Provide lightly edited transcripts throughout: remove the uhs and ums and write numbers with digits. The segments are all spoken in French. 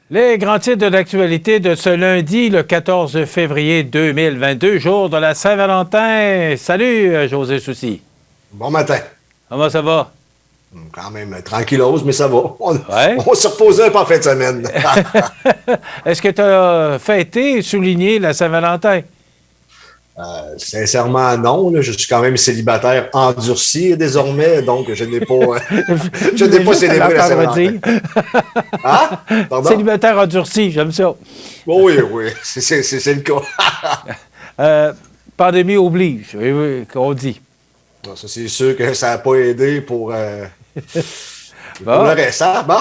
Les grands titres de l'actualité de ce lundi, le 14 février 2022, jour de la Saint-Valentin. Salut, José Soucy. Bon matin. Comment ça va? Quand même tranquillos, mais ça va. Ouais. On se reposait un peu en fin de semaine. Est-ce que tu as fêté et souligné la Saint-Valentin? Sincèrement, non. Là, je suis quand même célibataire endurci désormais, donc je n'ai pas, je n'ai pas célébré la Saint-Valentin. Ah? Pardon? Célibataire endurci, j'aime ça. Oui, c'est le cas. Pandémie oblige, oui, qu'on dit. Non, ça, c'est sûr que ça n'a pas aidé pour Bon. le reste. Hein? Bon.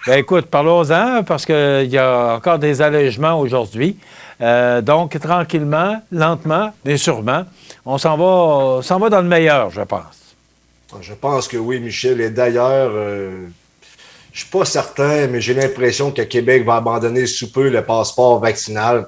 Ben écoute, parlons-en, parce qu'il y a encore des allègements aujourd'hui. Donc, tranquillement, lentement, mais sûrement, on s'en va dans le meilleur, je pense. Je pense que oui, Michel. Et d'ailleurs, je suis pas certain, mais j'ai l'impression que Québec va abandonner sous peu le passeport vaccinal.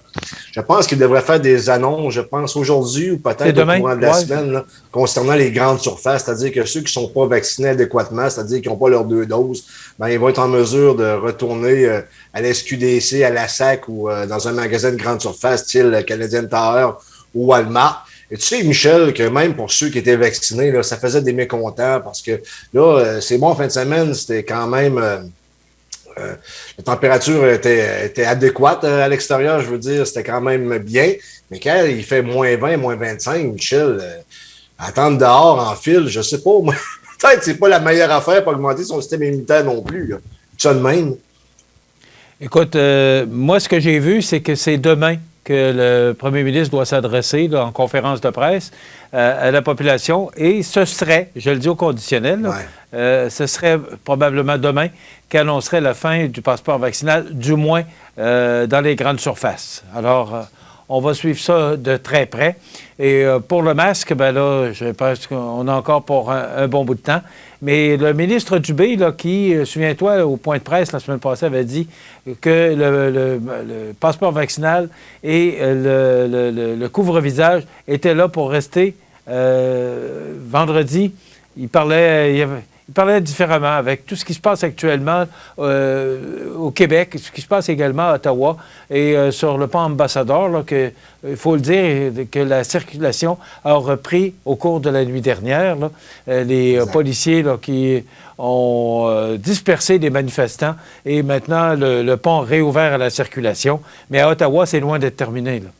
Je pense qu'il devrait faire des annonces, je pense, aujourd'hui ou peut-être au courant de la semaine, là, concernant les grandes surfaces, c'est-à-dire que ceux qui ne sont pas vaccinés adéquatement, c'est-à-dire qui n'ont pas leurs 2 doses, ben, ils vont être en mesure de retourner à la SQDC, à la SAC ou dans un magasin de grande surface, style Canadian Tower ou Walmart. Et tu sais, Michel, que même pour ceux qui étaient vaccinés, là, ça faisait des mécontents parce que là, c'est bon, en fin de semaine, c'était quand même... la température était adéquate à l'extérieur, je veux dire, c'était quand même bien. Mais quand il fait moins 20, moins 25, Michel, attendre dehors en file, je sais pas, moi, peut-être que c'est pas la meilleure affaire pour augmenter son système immunitaire non plus. Là. Ça de même. Écoute, moi, ce que j'ai vu, c'est que c'est demain que le premier ministre doit s'adresser en conférence de presse à la population. Et ce serait, je le dis au conditionnel, là, ce serait probablement demain qu'annoncerait la fin du passeport vaccinal, du moins dans les grandes surfaces. Alors, on va suivre ça de très près. Et pour le masque, ben là, je pense qu'on a encore pour un bon bout de temps. Mais le ministre Dubé, là, qui, souviens-toi, au point de presse la semaine passée, avait dit que le passeport vaccinal et le couvre-visage étaient là pour rester. Vendredi, il parlait différemment avec tout ce qui se passe actuellement au Québec, ce qui se passe également à Ottawa et sur le pont Ambassadeur, là, il faut le dire, que la circulation a repris au cours de la nuit dernière. Là, les policiers là, qui ont dispersé les manifestants et maintenant le pont réouvert à la circulation. Mais à Ottawa, c'est loin d'être terminé. Là.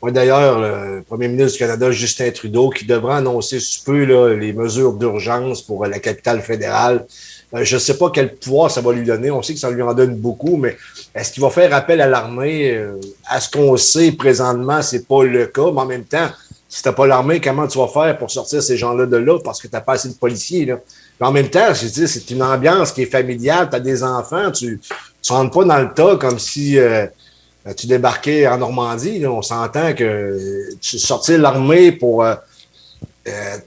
Oui, d'ailleurs, le premier ministre du Canada, Justin Trudeau, qui devra annoncer sous peu là, les mesures d'urgence pour la capitale fédérale. Je ne sais pas quel pouvoir ça va lui donner. On sait que ça lui en donne beaucoup, mais est-ce qu'il va faire appel à l'armée? À ce qu'on sait présentement, c'est pas le cas. Mais en même temps, si tu n'as pas l'armée, comment tu vas faire pour sortir ces gens-là de là parce que tu n'as pas assez de policiers? Là? Mais en même temps, je dis, c'est une ambiance qui est familiale. Tu as des enfants, tu ne rentres pas dans le tas comme si... tu débarquais en Normandie, là, on s'entend que tu sortir l'armée pour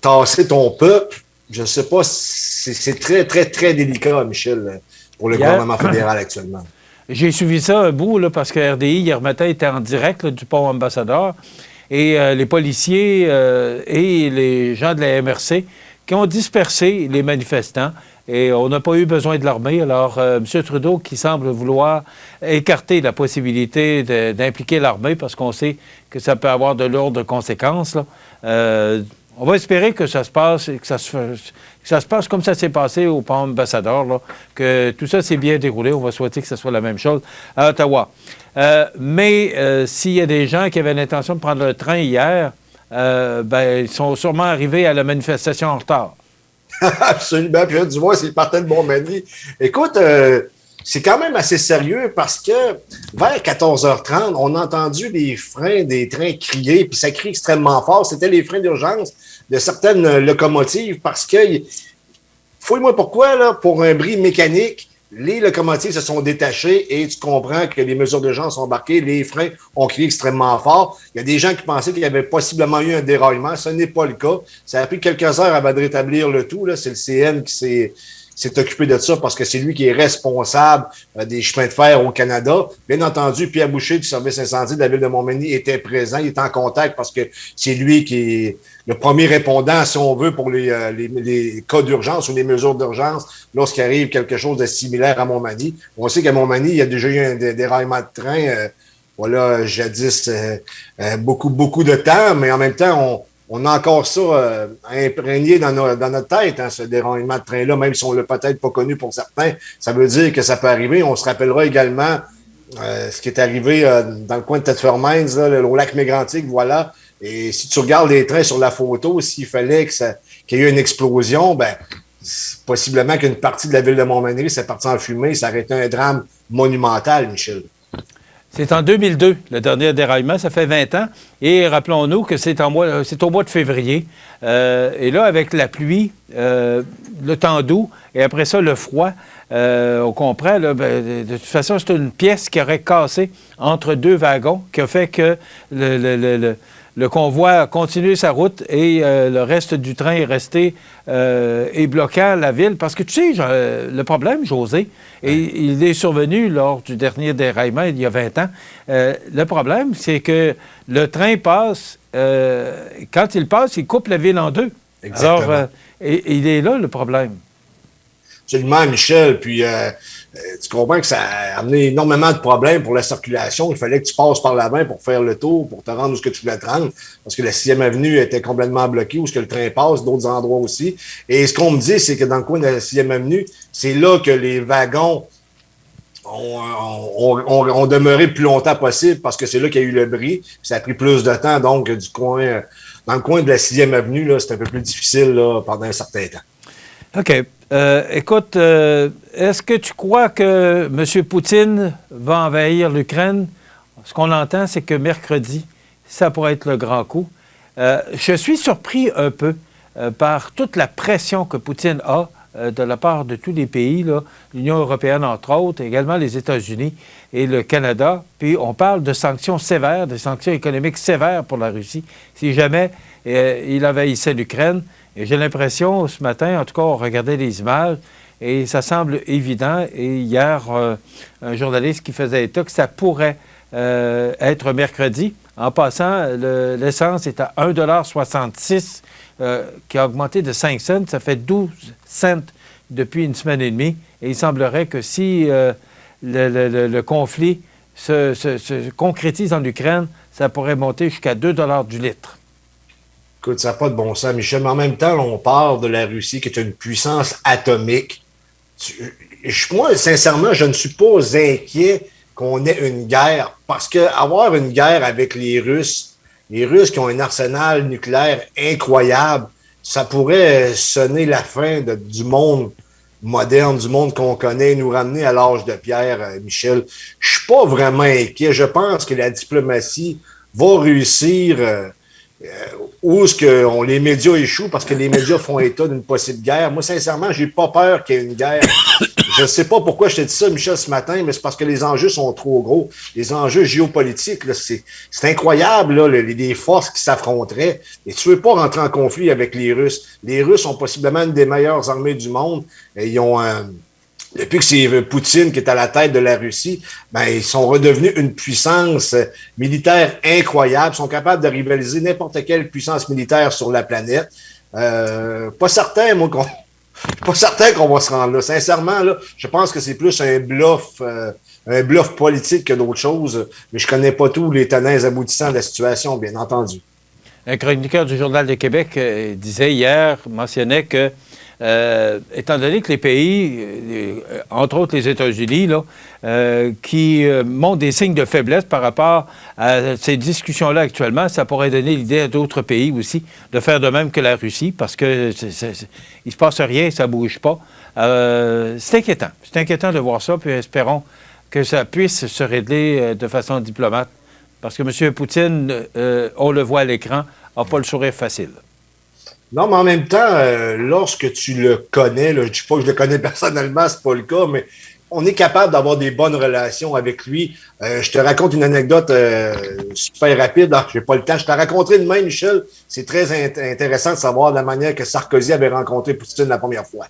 tasser ton peuple, je ne sais pas, c'est très, très, très délicat, Michel, pour le gouvernement fédéral actuellement. J'ai suivi ça un bout, là, parce que RDI, hier matin, était en direct là, du pont Ambassadeur, et les policiers et les gens de la MRC qui ont dispersé les manifestants. Et on n'a pas eu besoin de l'armée. Alors, M. Trudeau, qui semble vouloir écarter la possibilité d'impliquer l'armée, parce qu'on sait que ça peut avoir de lourdes conséquences, là. On va espérer que ça se passe, que ça se passe comme ça s'est passé au pont Ambassadeur, là, que tout ça s'est bien déroulé. On va souhaiter que ce soit la même chose à Ottawa. Mais s'il y a des gens qui avaient l'intention de prendre le train hier, ils sont sûrement arrivés à la manifestation en retard. Absolument. Puis là, du moins, c'est parti de Montmagny. Écoute, c'est quand même assez sérieux parce que vers 14h30, on a entendu les freins des trains crier, puis ça crie extrêmement fort. C'était les freins d'urgence de certaines locomotives parce que, fouille-moi pourquoi, là, pour un bris mécanique, les locomotives se sont détachées et tu comprends que les mesures d'urgence sont embarquées, les freins ont crié extrêmement fort. Il y a des gens qui pensaient qu'il y avait possiblement eu un déraillement. Ce n'est pas le cas. Ça a pris quelques heures avant de rétablir le tout. Là. C'est le CN qui s'est occupé de ça parce que c'est lui qui est responsable des chemins de fer au Canada. Bien entendu, Pierre Boucher du service incendie de la ville de Montmagny était présent, il était en contact parce que c'est lui qui est le premier répondant, si on veut, pour les cas d'urgence ou les mesures d'urgence lorsqu'il arrive quelque chose de similaire à Montmagny. On sait qu'à Montmagny, il y a déjà eu un déraillement de train, voilà, jadis, beaucoup de temps, mais en même temps, on a encore ça imprégné dans notre tête, hein, ce déraillement de train-là, même si on l'a peut-être pas connu pour certains. Ça veut dire que ça peut arriver. On se rappellera également ce qui est arrivé dans le coin de Thetford-Mines, au lac Mégantic, voilà. Et si tu regardes les trains sur la photo, s'il fallait qu'il y ait eu une explosion, ben possiblement qu'une partie de la ville de Montmagny s'est partie en fumée. Ça aurait été un drame monumental, Michel. C'est en 2002, le dernier déraillement, ça fait 20 ans. Et rappelons-nous que c'est au mois de février. Et là, avec la pluie, le temps doux, et après ça, le froid, on comprend, là, de toute façon, c'est une pièce qui aurait cassé entre deux wagons, qui a fait que le convoi a continué sa route et le reste du train est resté et bloquant la ville. Parce que tu sais, le problème, José, et il est survenu lors du dernier déraillement il y a 20 ans, le problème, c'est que le train passe, quand il passe, il coupe la ville en deux. Exactement. Alors, et il est là, le problème. Absolument, Michel. Puis, tu comprends que ça a amené énormément de problèmes pour la circulation. Il fallait que tu passes par l'avant pour faire le tour, pour te rendre où ce que tu voulais te rendre, parce que la 6e avenue était complètement bloquée, où ce que le train passe, d'autres endroits aussi. Et ce qu'on me dit, c'est que dans le coin de la 6e avenue, c'est là que les wagons ont demeuré le plus longtemps possible, parce que c'est là qu'il y a eu le bris. Ça a pris plus de temps, donc dans le coin de la 6e avenue, là, c'est un peu plus difficile là, pendant un certain temps. OK. Écoute, est-ce que tu crois que M. Poutine va envahir l'Ukraine? Ce qu'on entend, c'est que mercredi, ça pourrait être le grand coup. Je suis surpris un peu par toute la pression que Poutine a de la part de tous les pays, l'Union européenne entre autres, également les États-Unis et le Canada. Puis on parle de sanctions sévères, de sanctions économiques sévères pour la Russie, si jamais il envahissait l'Ukraine. Et j'ai l'impression, ce matin, en tout cas, on regardait les images, et ça semble évident. Et hier, un journaliste qui faisait état que ça pourrait être mercredi. En passant, l'essence est à 1,66 $, qui a augmenté de 5 cents. Ça fait 12 cents depuis une semaine et demie. Et il semblerait que si le conflit se concrétise en Ukraine, ça pourrait monter jusqu'à 2 $ du litre. Écoute, ça n'a pas de bon sens, Michel, mais en même temps, on parle de la Russie qui est une puissance atomique. Moi, sincèrement, je ne suis pas inquiet qu'on ait une guerre, parce qu'avoir une guerre avec les Russes qui ont un arsenal nucléaire incroyable, ça pourrait sonner la fin du monde moderne, du monde qu'on connaît, nous ramener à l'âge de pierre, Michel. Je suis pas vraiment inquiet. Je pense que la diplomatie va réussir où est-ce que les médias échouent parce que les médias font état d'une possible guerre. Moi, sincèrement, j'ai pas peur qu'il y ait une guerre. Je sais pas pourquoi je t'ai dit ça, Michel, ce matin, mais c'est parce que les enjeux sont trop gros. Les enjeux géopolitiques, là, c'est incroyable, là, les forces qui s'affronteraient. Et tu veux pas rentrer en conflit avec les Russes. Les Russes ont possiblement une des meilleures armées du monde. Et ils ont depuis que c'est Poutine qui est à la tête de la Russie, ben, ils sont redevenus une puissance militaire incroyable. Ils sont capables de rivaliser n'importe quelle puissance militaire sur la planète. Pas certain, moi, pas certain qu'on va se rendre là. Sincèrement, là, je pense que c'est plus un bluff politique que d'autres choses. Mais je connais pas tous les tenants et aboutissants de la situation, bien entendu. Un chroniqueur du Journal de Québec disait hier, mentionnait que étant donné que les pays, entre autres les États-Unis, qui montrent des signes de faiblesse par rapport à ces discussions-là actuellement, ça pourrait donner l'idée à d'autres pays aussi de faire de même que la Russie, parce que il ne se passe rien, ça ne bouge pas. C'est inquiétant. C'est inquiétant de voir ça, puis espérons que ça puisse se régler de façon diplomate, parce que M. Poutine, on le voit à l'écran, n'a pas le sourire facile. Non, mais en même temps, lorsque tu le connais, là, je ne dis pas que je le connais personnellement, c'est pas le cas, mais on est capable d'avoir des bonnes relations avec lui. Je te raconte une anecdote super rapide. Je n'ai pas le temps. Je te raconterai demain, Michel. C'est très intéressant de savoir la manière que Sarkozy avait rencontré Poutine la première fois.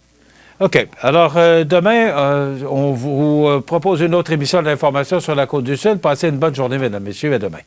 OK. Alors, demain, on vous propose une autre émission d'information sur la Côte-du-Sud. Passez une bonne journée, mesdames, messieurs. À demain.